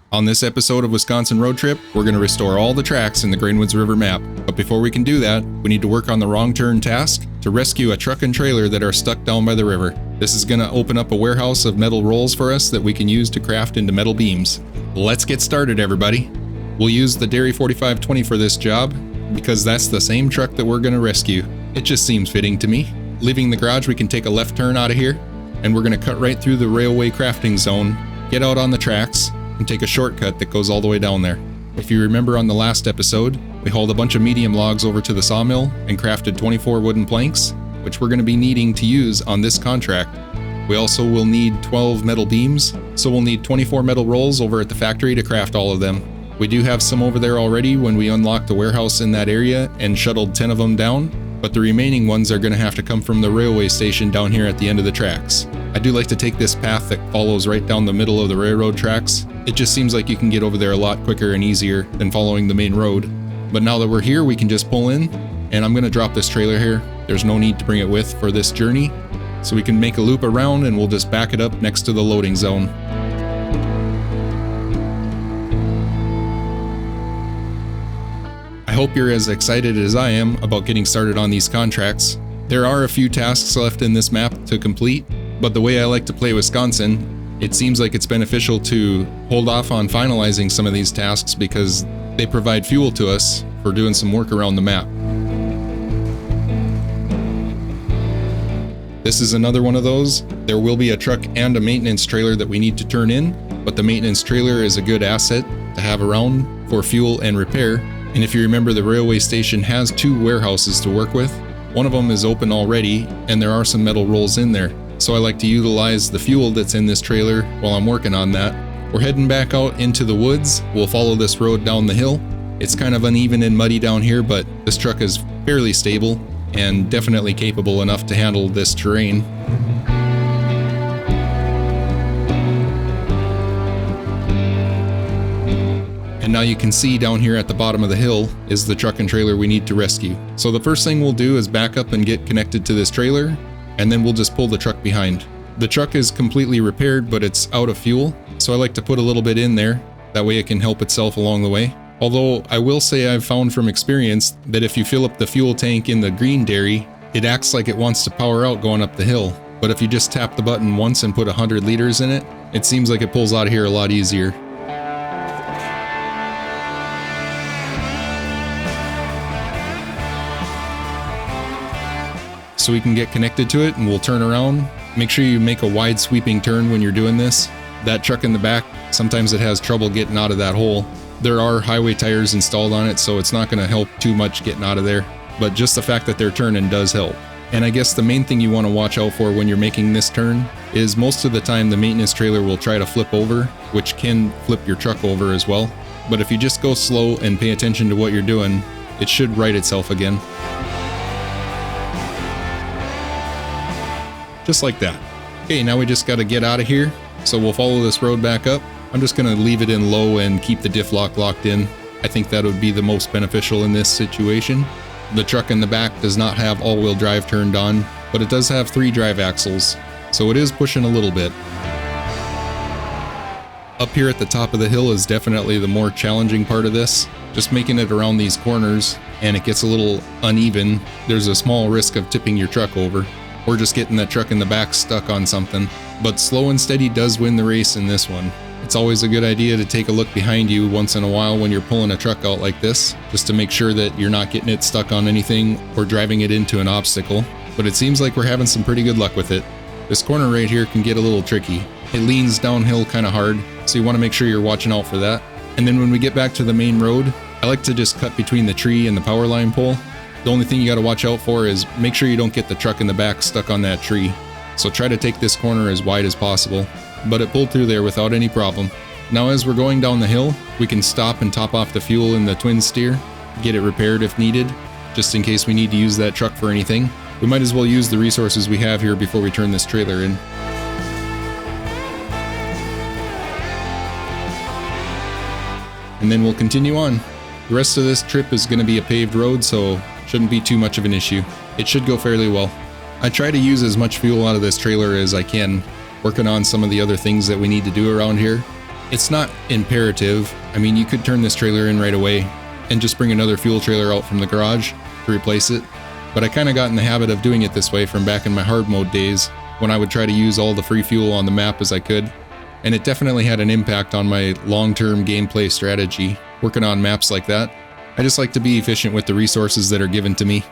On this episode of Wisconsin Road Trip, we're going to restore all the tracks in the Grainwoods River map. But before we can do that, we need to work on the wrong turn task to rescue a truck and trailer that are stuck down by the river. This is going to open up a warehouse of metal rolls for us that we can use to craft into metal beams. Let's get started, everybody. We'll use the Dairy 4520 for this job because that's the same truck that we're going to rescue. It just seems fitting to me. Leaving the garage, we can take a left turn out of here, and we're going to cut right through the railway crafting zone, get out on the tracks, and take a shortcut that goes all the way down there. If you remember on the last episode, we hauled a bunch of medium logs over to the sawmill and crafted 24 wooden planks, which we're going to be needing to use on this contract. We also will need 12 metal beams, so we'll need 24 metal rolls over at the factory to craft all of them. We do have some over there already when we unlocked the warehouse in that area and shuttled 10 of them down, but the remaining ones are going to have to come from the railway station down here at the end of the tracks. I do like to take this path that follows right down the middle of the railroad tracks. It just seems like you can get over there a lot quicker and easier than following the main road. But now that we're here, we can just pull in, and I'm going to drop this trailer here. There's no need to bring it with for this journey, so we can make a loop around and we'll just back it up next to the loading zone. I hope you're as excited as I am about getting started on these contracts. There are a few tasks left in this map to complete, but the way I like to play Wisconsin, it seems like it's beneficial to hold off on finalizing some of these tasks because they provide fuel to us for doing some work around the map. This is another one of those. There will be a truck and a maintenance trailer that we need to turn in, but the maintenance trailer is a good asset to have around for fuel and repair. And if you remember, the railway station has 2 warehouses to work with. One of them is open already, and there are some metal rolls in there. So I like to utilize the fuel that's in this trailer while I'm working on that. We're heading back out into the woods. We'll follow this road down the hill. It's kind of uneven and muddy down here, but this truck is fairly stable and definitely capable enough to handle this terrain. And now you can see down here at the bottom of the hill is the truck and trailer we need to rescue. So the first thing we'll do is back up and get connected to this trailer, and then we'll just pull the truck behind. The truck is completely repaired, but it's out of fuel, so I like to put a little bit in there. That way it can help itself along the way. Although I will say I've found from experience that if you fill up the fuel tank in the green dairy, it acts like it wants to power out going up the hill. But if you just tap the button once and put 100 liters in it, it seems like it pulls out of here a lot easier. So we can get connected to it and we'll turn around. Make sure you make a wide sweeping turn when you're doing this. That truck in the back, sometimes it has trouble getting out of that hole. There are highway tires installed on it, so it's not going to help too much getting out of there. But just the fact that they're turning does help. And I guess the main thing you want to watch out for when you're making this turn is most of the time the maintenance trailer will try to flip over, which can flip your truck over as well. But if you just go slow and pay attention to what you're doing, it should right itself again. Just like that. Okay, now we just got to get out of here, so we'll follow this road back up. I'm just going to leave it in low and keep the diff lock locked in. I think that would be the most beneficial in this situation. The truck in the back does not have all-wheel drive turned on, but it does have 3 drive axles, so it is pushing a little bit. Up here at the top of the hill is definitely the more challenging part of this. Just making it around these corners, and it gets a little uneven. There's a small risk of tipping your truck over, or just getting that truck in the back stuck on something. But slow and steady does win the race in this one. It's always a good idea to take a look behind you once in a while when you're pulling a truck out like this, just to make sure that you're not getting it stuck on anything or driving it into an obstacle. But it seems like we're having some pretty good luck with it. This corner right here can get a little tricky. It leans downhill kind of hard, so you want to make sure you're watching out for that. And then when we get back to the main road, I like to just cut between the tree and the power line pole. The only thing you got to watch out for is make sure you don't get the truck in the back stuck on that tree. So try to take this corner as wide as possible. But it pulled through there without any problem. Now as we're going down the hill, we can stop and top off the fuel in the twin steer, get it repaired if needed, just in case we need to use that truck for anything. We might as well use the resources we have here before we turn this trailer in. And then we'll continue on. The rest of this trip is going to be a paved road, so shouldn't be too much of an issue. It should go fairly well. I try to use as much fuel out of this trailer as I can, working on some of the other things that we need to do around here. It's not imperative. I mean, you could turn this trailer in right away and just bring another fuel trailer out from the garage to replace it. But I kind of got in the habit of doing it this way from back in my hard mode days when I would try to use all the free fuel on the map as I could. And it definitely had an impact on my long-term gameplay strategy, working on maps like that. I just like to be efficient with the resources that are given to me.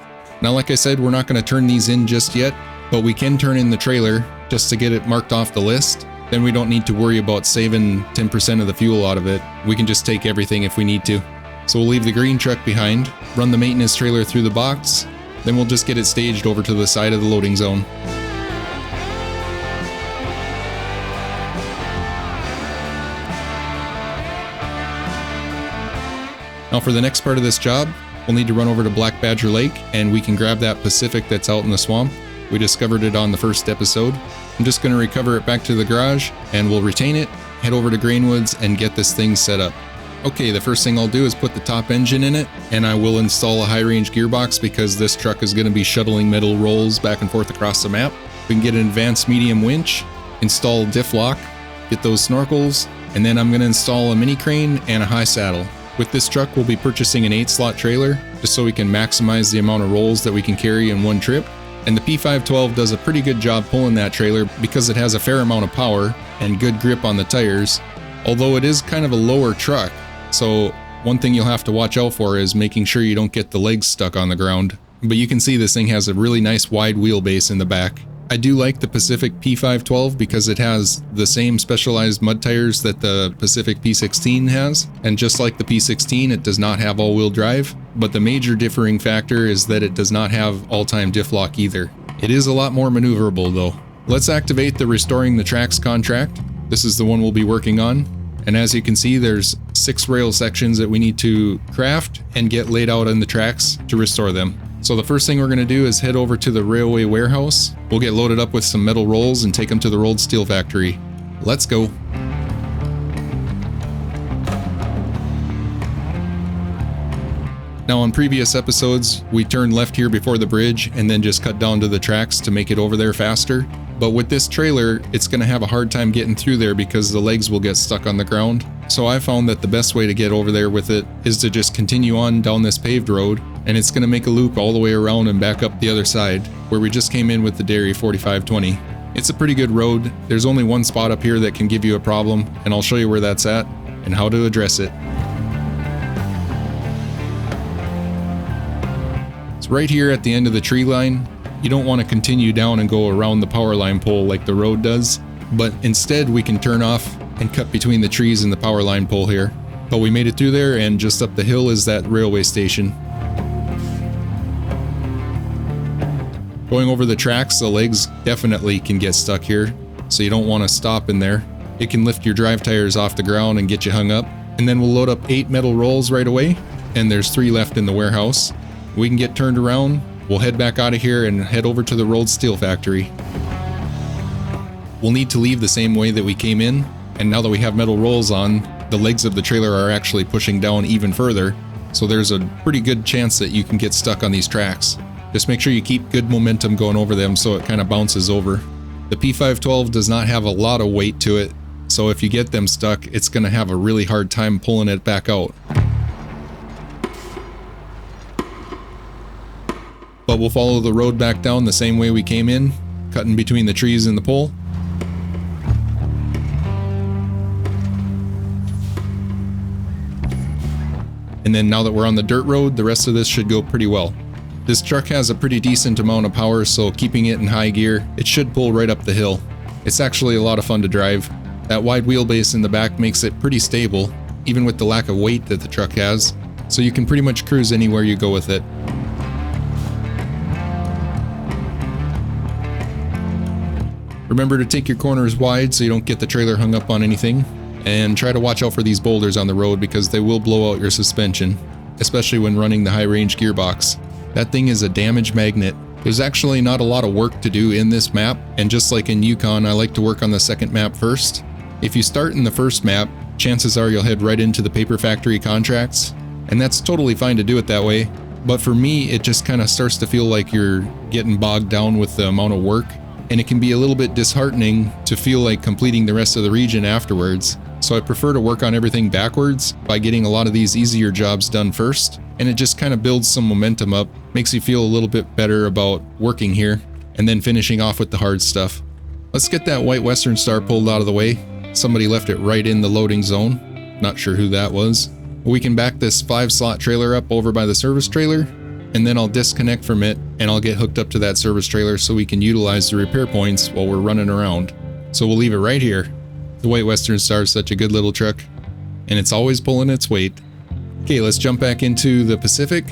Now, like I said, we're not going to turn these in just yet, but we can turn in the trailer just to get it marked off the list. Then we don't need to worry about saving 10% of the fuel out of it. We can just take everything if we need to. So we'll leave the green truck behind, run the maintenance trailer through the box, then we'll just get it staged over to the side of the loading zone. Now for the next part of this job, we'll need to run over to Black Badger Lake and we can grab that Pacific that's out in the swamp. We discovered it on the first episode. I'm just going to recover it back to the garage and we'll retain it, head over to Grainwoods and get this thing set up. Okay, the first thing I'll do is put the top engine in it, and I will install a high-range gearbox because this truck is going to be shuttling metal rolls back and forth across the map. We can get an advanced medium winch, install diff lock, get those snorkels, and then I'm going to install a mini crane and a high saddle. With this truck, we'll be purchasing an 8-slot trailer, just so we can maximize the amount of rolls that we can carry in one trip. And the P512 does a pretty good job pulling that trailer because it has a fair amount of power and good grip on the tires, although it is kind of a lower truck. So one thing you'll have to watch out for is making sure you don't get the legs stuck on the ground. But you can see this thing has a really nice wide wheelbase in the back. I do like the Pacific P512 because it has the same specialized mud tires that the Pacific P16 has. And just like the P16, it does not have all-wheel drive. But the major differing factor is that it does not have all-time diff lock either. It is a lot more maneuverable though. Let's activate the Restoring the Tracks contract. This is the one we'll be working on. And as you can see, there's 6 rail sections that we need to craft and get laid out on the tracks to restore them. So the first thing we're going to do is head over to the railway warehouse. We'll get loaded up with some metal rolls and take them to the rolled steel factory. Let's go. Now on previous episodes, we turned left here before the bridge and then just cut down to the tracks to make it over there faster. But with this trailer, it's going to have a hard time getting through there because the legs will get stuck on the ground. So I found that the best way to get over there with it is to just continue on down this paved road, and it's going to make a loop all the way around and back up the other side, where we just came in with the Dairy 4520. It's a pretty good road. There's only one spot up here that can give you a problem, and I'll show you where that's at and how to address it. It's right here at the end of the tree line. You don't want to continue down and go around the power line pole like the road does, but instead we can turn off and cut between the trees and the power line pole here. But we made it through there, and just up the hill is that railway station. Going over the tracks, the legs definitely can get stuck here, so you don't want to stop in there. It can lift your drive tires off the ground and get you hung up. And then we'll load up 8 metal rolls right away, and there's 3 left in the warehouse. We can get turned around. We'll head back out of here and head over to the rolled steel factory. We'll need to leave the same way that we came in, and now that we have metal rolls on, the legs of the trailer are actually pushing down even further, so there's a pretty good chance that you can get stuck on these tracks. Just make sure you keep good momentum going over them so it kind of bounces over. The P512 does not have a lot of weight to it, so if you get them stuck, it's going to have a really hard time pulling it back out. But we'll follow the road back down the same way we came in, cutting between the trees and the pole. And then now that we're on the dirt road, the rest of this should go pretty well. This truck has a pretty decent amount of power, so keeping it in high gear, it should pull right up the hill. It's actually a lot of fun to drive. That wide wheelbase in the back makes it pretty stable, even with the lack of weight that the truck has, so you can pretty much cruise anywhere you go with it. Remember to take your corners wide so you don't get the trailer hung up on anything, and try to watch out for these boulders on the road because they will blow out your suspension, especially when running the high-range gearbox. That thing is a damage magnet. There's actually not a lot of work to do in this map, and just like in Yukon, I like to work on the second map first. If you start in the first map, chances are you'll head right into the paper factory contracts, and that's totally fine to do it that way, but for me it just kind of starts to feel like you're getting bogged down with the amount of work, and it can be a little bit disheartening to feel like completing the rest of the region afterwards. So I prefer to work on everything backwards by getting a lot of these easier jobs done first, and it just kind of builds some momentum up, makes you feel a little bit better about working here, and then finishing off with the hard stuff. Let's get that white Western Star pulled out of the way. Somebody left it right in the loading zone. Not sure who that was. We can back this 5-slot trailer up over by the service trailer, and then I'll disconnect from it and I'll get hooked up to that service trailer so we can utilize the repair points while we're running around. So we'll leave it right here. The white Western Star is such a good little truck, and it's always pulling its weight. Okay, let's jump back into the Pacific.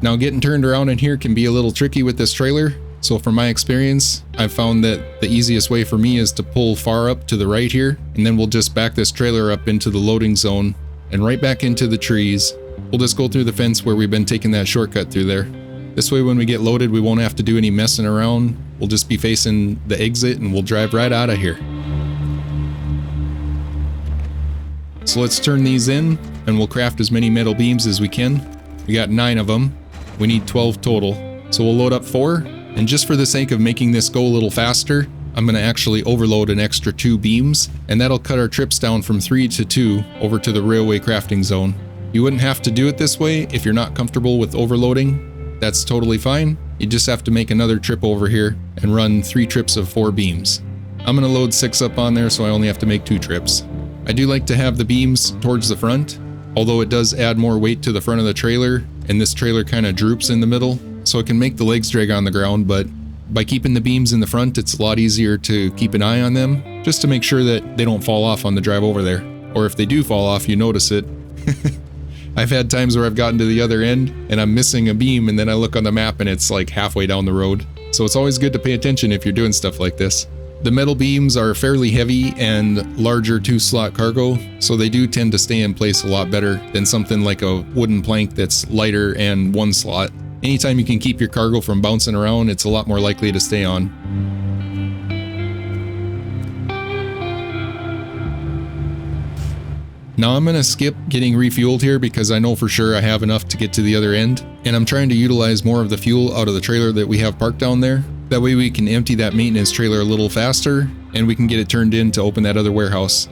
Now getting turned around in here can be a little tricky with this trailer. So from my experience, I've found that the easiest way for me is to pull far up to the right here, and then we'll just back this trailer up into the loading zone and right back into the trees. We'll just go through the fence where we've been taking that shortcut through there. This way when we get loaded, we won't have to do any messing around. We'll just be facing the exit and we'll drive right out of here. So let's turn these in and we'll craft as many metal beams as we can. We got 9 of them. We need 12 total. So we'll load up 4. And just for the sake of making this go a little faster, I'm going to actually overload an extra 2 beams, and that'll cut our trips down from 3 to 2 over to the railway crafting zone. You wouldn't have to do it this way if you're not comfortable with overloading. That's totally fine. You just have to make another trip over here and run 3 trips of 4 beams. I'm going to load 6 up on there, so I only have to make 2 trips. I do like to have the beams towards the front, although it does add more weight to the front of the trailer, and this trailer kind of droops in the middle, so it can make the legs drag on the ground, but by keeping the beams in the front, it's a lot easier to keep an eye on them, just to make sure that they don't fall off on the drive over there. Or if they do fall off, you notice it. I've had times where I've gotten to the other end and I'm missing a beam, and then I look on the map and it's like halfway down the road. So it's always good to pay attention if you're doing stuff like this. The metal beams are fairly heavy and larger 2-slot cargo, so they do tend to stay in place a lot better than something like a wooden plank that's lighter and 1 slot. Anytime you can keep your cargo from bouncing around, it's a lot more likely to stay on. Now I'm going to skip getting refueled here because I know for sure I have enough to get to the other end, and I'm trying to utilize more of the fuel out of the trailer that we have parked down there. That way we can empty that maintenance trailer a little faster and we can get it turned in to open that other warehouse.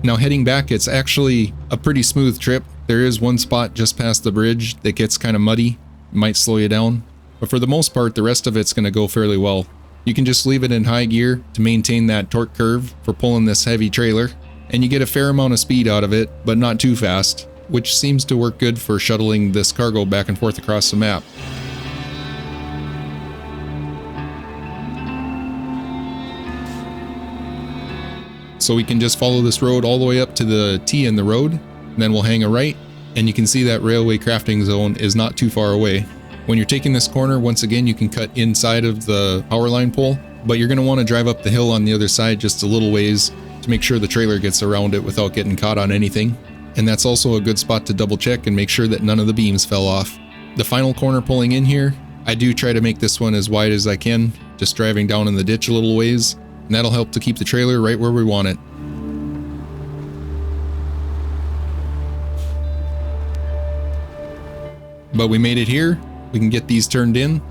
Now heading back, it's actually a pretty smooth trip. There is one spot just past the bridge that gets kind of muddy, might slow you down, but for the most part the rest of it's going to go fairly well. You can just leave it in high gear to maintain that torque curve for pulling this heavy trailer, and you get a fair amount of speed out of it, but not too fast, which seems to work good for shuttling this cargo back and forth across the map. So we can just follow this road all the way up to the T in the road, and then we'll hang a right, and you can see that railway crafting zone is not too far away. When you're taking this corner, once again, you can cut inside of the power line pole, but you're going to want to drive up the hill on the other side just a little ways to make sure the trailer gets around it without getting caught on anything. And that's also a good spot to double check and make sure that none of the beams fell off. The final corner pulling in here, I do try to make this one as wide as I can, just driving down in the ditch a little ways, and that'll help to keep the trailer right where we want it. But we made it here. We can get these turned in,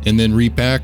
and then repack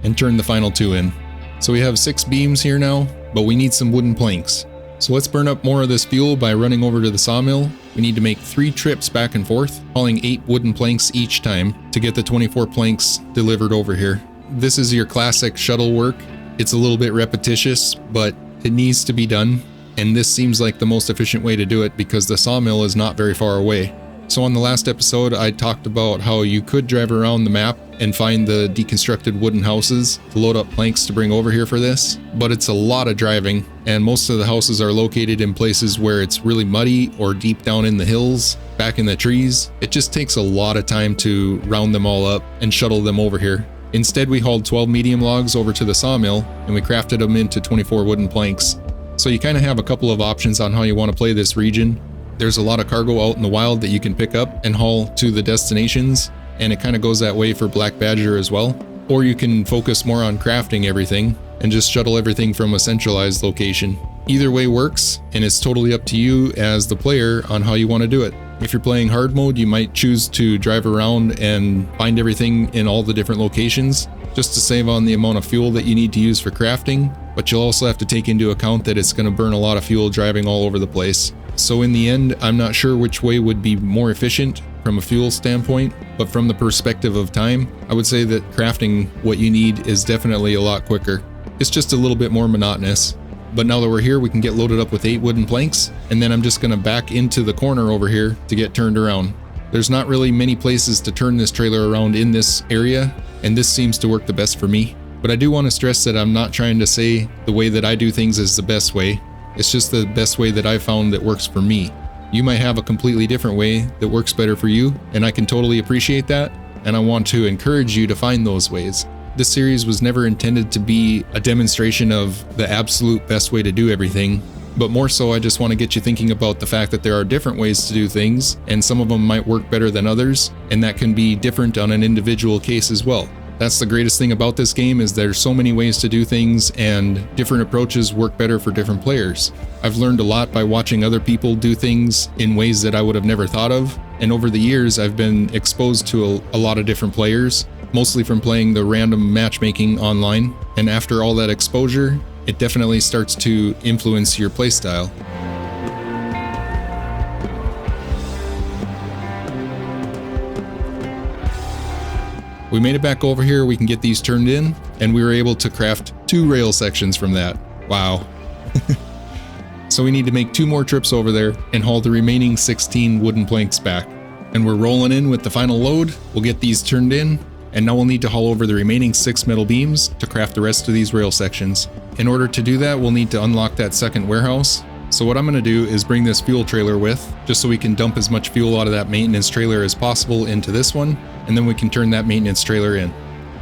and turn the final 2 in. So we have 6 beams here now, but we need some wooden planks. So let's burn up more of this fuel by running over to the sawmill. We need to make 3 trips back and forth, hauling 8 wooden planks each time to get the 24 planks delivered over here. This is your classic shuttle work. It's a little bit repetitious, but it needs to be done. And this seems like the most efficient way to do it because the sawmill is not very far away. So on the last episode, I talked about how you could drive around the map and find the deconstructed wooden houses to load up planks to bring over here for this, but it's a lot of driving, and most of the houses are located in places where it's really muddy or deep down in the hills, back in the trees. It just takes a lot of time to round them all up and shuttle them over here. Instead, we hauled 12 medium logs over to the sawmill and we crafted them into 24 wooden planks. So you kind of have a couple of options on how you want to play this region. There's a lot of cargo out in the wild that you can pick up and haul to the destinations, and it kind of goes that way for Black Badger as well. Or you can focus more on crafting everything and just shuttle everything from a centralized location. Either way works, and it's totally up to you as the player on how you want to do it. If you're playing hard mode, you might choose to drive around and find everything in all the different locations, just to save on the amount of fuel that you need to use for crafting, but you'll also have to take into account that it's going to burn a lot of fuel driving all over the place. So in the end, I'm not sure which way would be more efficient from a fuel standpoint, but from the perspective of time, I would say that crafting what you need is definitely a lot quicker. It's just a little bit more monotonous. But now that we're here, we can get loaded up with 8 wooden planks, and then I'm just going to back into the corner over here to get turned around. There's not really many places to turn this trailer around in this area, and this seems to work the best for me. But I do want to stress that I'm not trying to say the way that I do things is the best way. It's just the best way that I found that works for me. You might have a completely different way that works better for you, and I can totally appreciate that, and I want to encourage you to find those ways. This series was never intended to be a demonstration of the absolute best way to do everything, but more so I just want to get you thinking about the fact that there are different ways to do things, and some of them might work better than others, and that can be different on an individual case as well. That's the greatest thing about this game, is there's so many ways to do things, and different approaches work better for different players. I've learned a lot by watching other people do things in ways that I would have never thought of, and over the years I've been exposed to a lot of different players, mostly from playing the random matchmaking online, and after all that exposure, it definitely starts to influence your playstyle. We made it back over here, we can get these turned in, and we were able to craft 2 rail sections from that. Wow. So we need to make 2 more trips over there and haul the remaining 16 wooden planks back. And we're rolling in with the final load. We'll get these turned in, and now we'll need to haul over the remaining 6 metal beams to craft the rest of these rail sections. In order to do that, we'll need to unlock that second warehouse. So what I'm going to do is bring this fuel trailer with, just so we can dump as much fuel out of that maintenance trailer as possible into this one, and then we can turn that maintenance trailer in.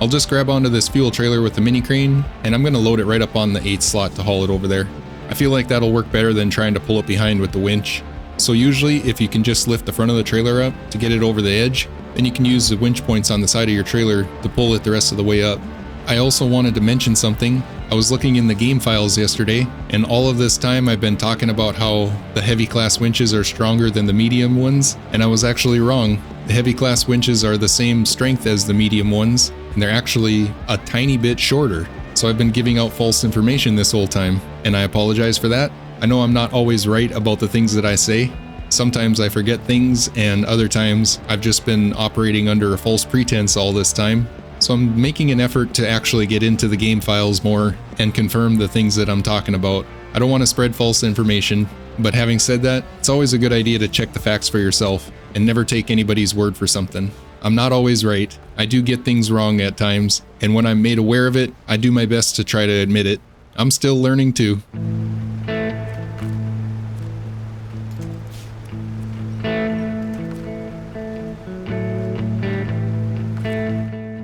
I'll just grab onto this fuel trailer with the mini crane, and I'm going to load it right up on the 8th slot to haul it over there. I feel like that'll work better than trying to pull it behind with the winch. So usually, if you can just lift the front of the trailer up to get it over the edge, then you can use the winch points on the side of your trailer to pull it the rest of the way up. I also wanted to mention something. I was looking in the game files yesterday, and all of this time I've been talking about how the heavy class winches are stronger than the medium ones, and I was actually wrong. The heavy class winches are the same strength as the medium ones, and they're actually a tiny bit shorter. So I've been giving out false information this whole time, and I apologize for that. I know I'm not always right about the things that I say. Sometimes I forget things, and other times I've just been operating under a false pretense all this time. So I'm making an effort to actually get into the game files more and confirm the things that I'm talking about. I don't want to spread false information, but having said that, it's always a good idea to check the facts for yourself and never take anybody's word for something. I'm not always right. I do get things wrong at times, and when I'm made aware of it, I do my best to try to admit it. I'm still learning too.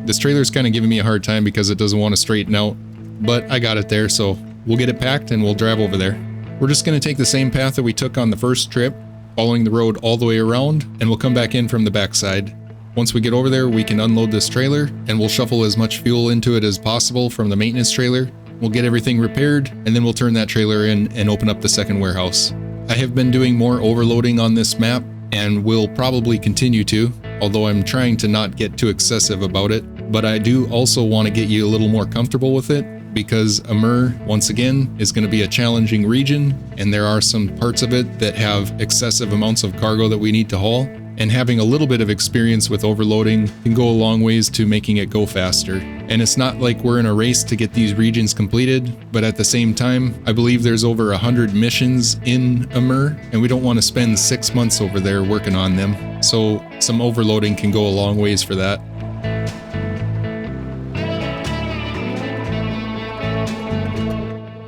This trailer's kind of giving me a hard time because it doesn't want to straighten out, but I got it there, so we'll get it packed and we'll drive over there. We're just going to take the same path that we took on the first trip, following the road all the way around, and we'll come back in from the backside. Once we get over there, we can unload this trailer, and we'll shuffle as much fuel into it as possible from the maintenance trailer. We'll get everything repaired, and then we'll turn that trailer in and open up the second warehouse. I have been doing more overloading on this map, and will probably continue to, although I'm trying to not get too excessive about it. But I do also want to get you a little more comfortable with it, because Amur, once again, is going to be a challenging region, and there are some parts of it that have excessive amounts of cargo that we need to haul, and having a little bit of experience with overloading can go a long ways to making it go faster. And it's not like we're in a race to get these regions completed, but at the same time, I believe there's over 100 missions in Amur, and we don't want to spend 6 months over there working on them, so some overloading can go a long ways for that.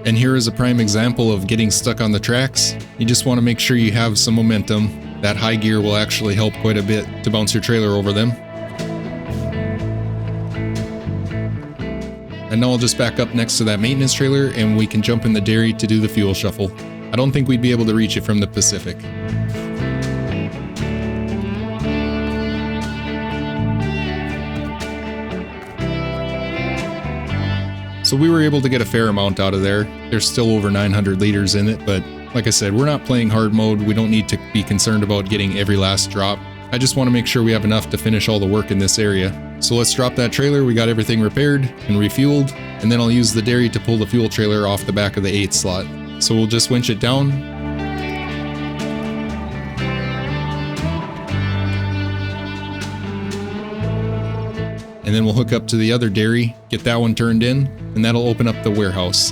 And here is a prime example of getting stuck on the tracks. You just want to make sure you have some momentum. That high gear will actually help quite a bit to bounce your trailer over them. And now I'll just back up next to that maintenance trailer and we can jump in the dairy to do the fuel shuffle. I don't think we'd be able to reach it from the Pacific. So we were able to get a fair amount out of there. There's still over 900 liters in it, but Like I said, we're not playing hard mode. We don't need to be concerned about getting every last drop. I just want to make sure we have enough to finish all the work in this area. So let's drop that trailer. We got everything repaired and refueled, and then I'll use the dairy to pull the fuel trailer off the back of the 8 slot. So we'll just winch it down. And then we'll hook up to the other dairy, get that one turned in, and that'll open up the warehouse.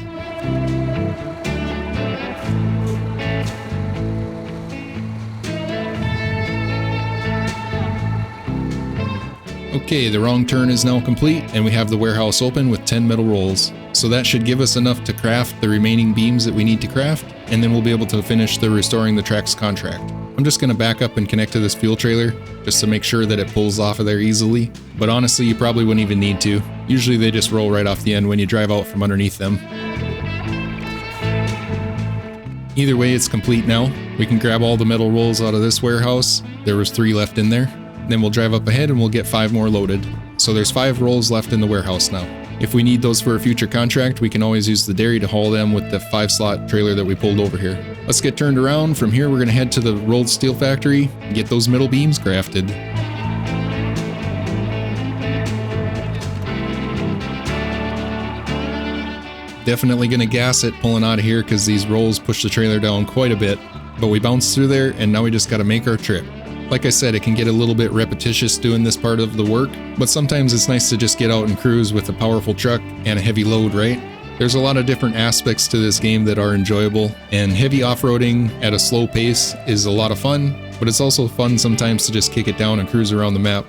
Okay, the wrong turn is now complete, and we have the warehouse open with 10 metal rolls. So that should give us enough to craft the remaining beams that we need to craft, and then we'll be able to finish the restoring the tracks contract. I'm just going to back up and connect to this fuel trailer, just to make sure that it pulls off of there easily. But honestly, you probably wouldn't even need to. Usually they just roll right off the end when you drive out from underneath them. Either way, it's complete now. We can grab all the metal rolls out of this warehouse. There was 3 left in there. Then we'll drive up ahead and we'll get 5 more loaded. So there's 5 rolls left in the warehouse now. If we need those for a future contract, we can always use the dairy to haul them with the 5-slot trailer that we pulled over here. Let's get turned around. From here, we're going to head to the rolled steel factory and get those metal beams crafted. Definitely going to gas it pulling out of here because these rolls push the trailer down quite a bit. But we bounced through there, and now we just got to make our trip. Like I said, it can get a little bit repetitious doing this part of the work, but sometimes it's nice to just get out and cruise with a powerful truck and a heavy load, right? There's a lot of different aspects to this game that are enjoyable, and heavy off-roading at a slow pace is a lot of fun, but it's also fun sometimes to just kick it down and cruise around the map.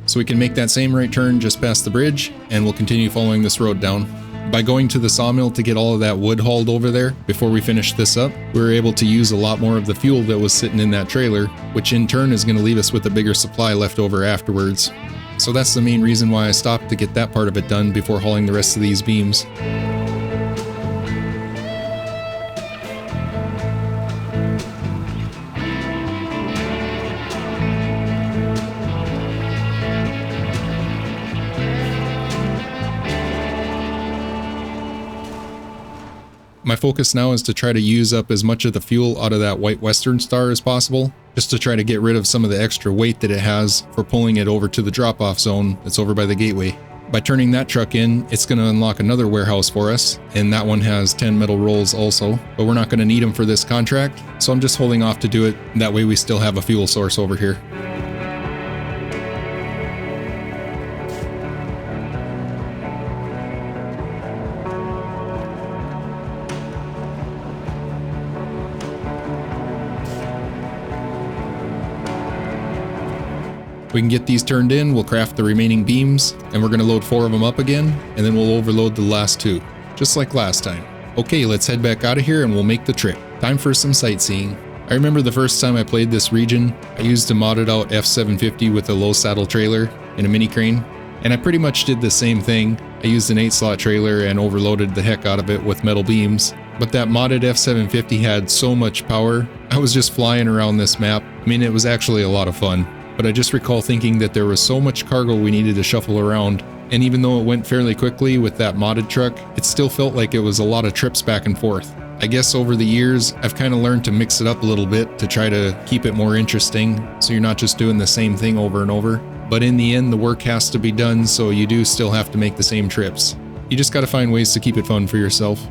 So we can make that same right turn just past the bridge, and we'll continue following this road down. By going to the sawmill to get all of that wood hauled over there before we finish this up, we were able to use a lot more of the fuel that was sitting in that trailer, which in turn is going to leave us with a bigger supply left over afterwards. So that's the main reason why I stopped to get that part of it done before hauling the rest of these beams. My focus now is to try to use up as much of the fuel out of that white Western Star as possible, just to try to get rid of some of the extra weight that it has for pulling it over to the drop-off zone that's over by the gateway. By turning that truck in, it's going to unlock another warehouse for us, and that one has 10 metal rolls also, but we're not going to need them for this contract, so I'm just holding off to do it, that way we still have a fuel source over here. We can get these turned in, we'll craft the remaining beams, and we're going to load 4 of them up again, and then we'll overload the last 2, just like last time. Okay, let's head back out of here and we'll make the trip. Time for some sightseeing. I remember the first time I played this region, I used a modded out F750 with a low saddle trailer and a mini crane, and I pretty much did the same thing. I used an 8-slot trailer and overloaded the heck out of it with metal beams. But that modded F750 had so much power, I was just flying around this map. I mean, it was actually a lot of fun. But I just recall thinking that there was so much cargo we needed to shuffle around, and even though it went fairly quickly with that modded truck, it still felt like it was a lot of trips back and forth. I guess over the years, I've kind of learned to mix it up a little bit to try to keep it more interesting, so you're not just doing the same thing over and over. But in the end, the work has to be done, so you do still have to make the same trips. You just gotta find ways to keep it fun for yourself.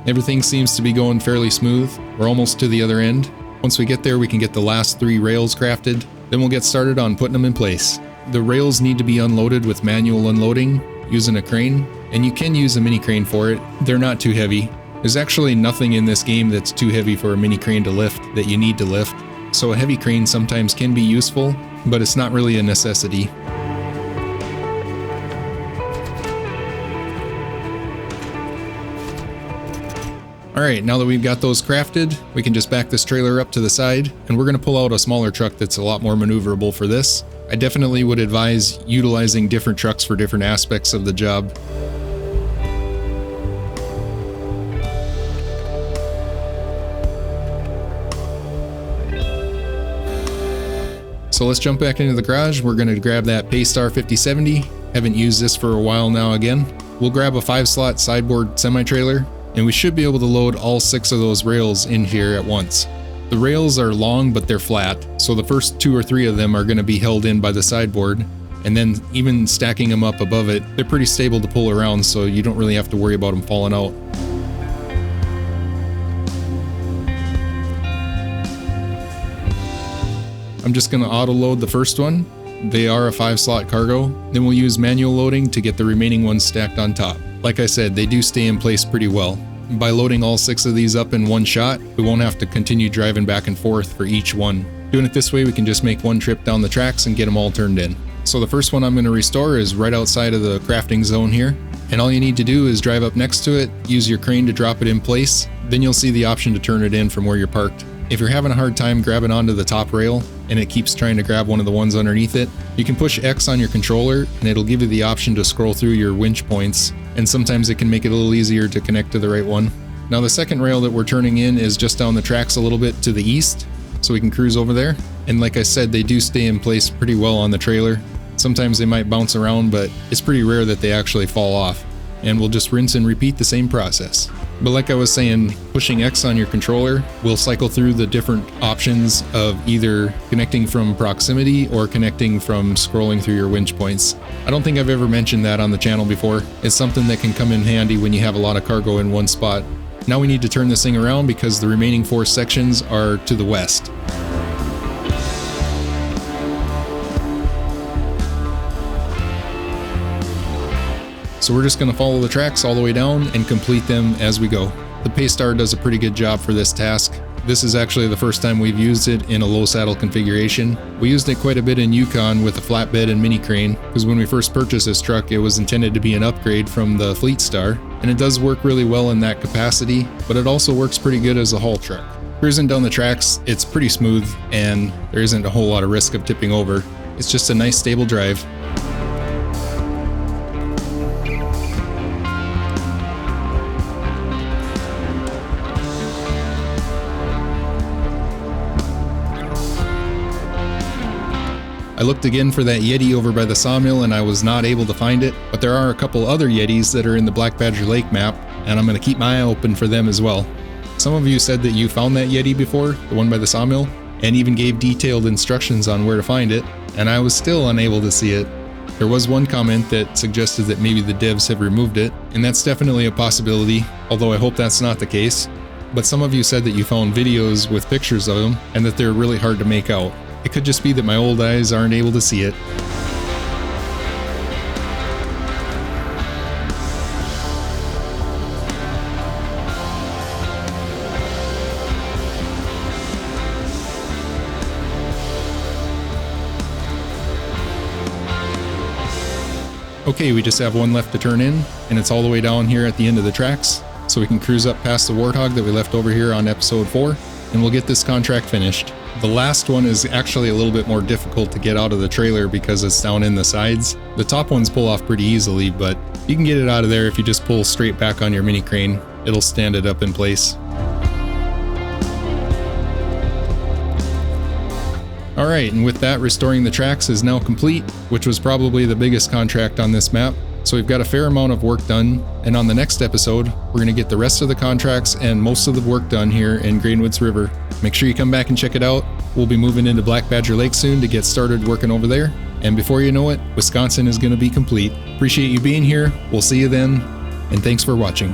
Everything seems to be going fairly smooth. We're almost to the other end. Once we get there, we can get the last 3 rails crafted. Then we'll get started on putting them in place. The rails need to be unloaded with manual unloading using a crane, and you can use a mini crane for it. They're not too heavy. There's actually nothing in this game that's too heavy for a mini crane to lift that you need to lift. So a heavy crane sometimes can be useful, but it's not really a necessity. Alright, now that we've got those crafted, we can just back this trailer up to the side, and we're going to pull out a smaller truck that's a lot more maneuverable for this. I definitely would advise utilizing different trucks for different aspects of the job. So let's jump back into the garage. We're going to grab that Paystar 5070. Haven't used this for a while now again. We'll grab a 5-slot sideboard semi-trailer, and we should be able to load all 6 of those rails in here at once. The rails are long, but they're flat, so the first 2 or 3 of them are going to be held in by the sideboard, and then even stacking them up above it, they're pretty stable to pull around, so you don't really have to worry about them falling out. I'm just going to auto load the first one. They are a 5-slot cargo. Then we'll use manual loading to get the remaining ones stacked on top. Like I said, they do stay in place pretty well. By loading all 6 of these up in one shot, we won't have to continue driving back and forth for each one. Doing it this way, we can just make one trip down the tracks and get them all turned in. So the first one I'm going to restore is right outside of the crafting zone here. And all you need to do is drive up next to it, use your crane to drop it in place. Then you'll see the option to turn it in from where you're parked. If you're having a hard time grabbing onto the top rail and it keeps trying to grab one of the ones underneath it, you can push X on your controller and it'll give you the option to scroll through your winch points, and sometimes it can make it a little easier to connect to the right one. Now the second rail that we're turning in is just down the tracks a little bit to the east, so we can cruise over there. And like I said, they do stay in place pretty well on the trailer. Sometimes they might bounce around, but it's pretty rare that they actually fall off. And we'll just rinse and repeat the same process. But like I was saying, pushing X on your controller will cycle through the different options of either connecting from proximity or connecting from scrolling through your winch points. I don't think I've ever mentioned that on the channel before. It's something that can come in handy when you have a lot of cargo in one spot. Now we need to turn this thing around because the remaining 4 sections are to the west. So we're just going to follow the tracks all the way down and complete them as we go. The Paystar does a pretty good job for this task. This is actually the first time we've used it in a low saddle configuration. We used it quite a bit in Yukon with a flatbed and mini crane, because when we first purchased this truck it was intended to be an upgrade from the Fleet Star, and it does work really well in that capacity, but it also works pretty good as a haul truck. Cruising down the tracks, it's pretty smooth and there isn't a whole lot of risk of tipping over. It's just a nice stable drive. I looked again for that Yeti over by the Sawmill and I was not able to find it, but there are a couple other Yetis that are in the Black Badger Lake map, and I'm going to keep my eye open for them as well. Some of you said that you found that Yeti before, the one by the Sawmill, and even gave detailed instructions on where to find it, and I was still unable to see it. There was one comment that suggested that maybe the devs have removed it, and that's definitely a possibility, although I hope that's not the case. But some of you said that you found videos with pictures of them, and that they're really hard to make out. It could just be that my old eyes aren't able to see it. Okay, we just have one left to turn in, and it's all the way down here at the end of the tracks, so we can cruise up past the Warthog that we left over here on episode 4, and we'll get this contract finished. The last one is actually a little bit more difficult to get out of the trailer because it's down in the sides. The top ones pull off pretty easily, but you can get it out of there if you just pull straight back on your mini crane. It'll stand it up in place. Alright, and with that, restoring the tracks is now complete, which was probably the biggest contract on this map. So we've got a fair amount of work done, and on the next episode, we're going to get the rest of the contracts and most of the work done here in Grainwoods River. Make sure you come back and check it out. We'll be moving into Black Badger Lake soon to get started working over there. And before you know it, Wisconsin is going to be complete. Appreciate you being here. We'll see you then, and thanks for watching.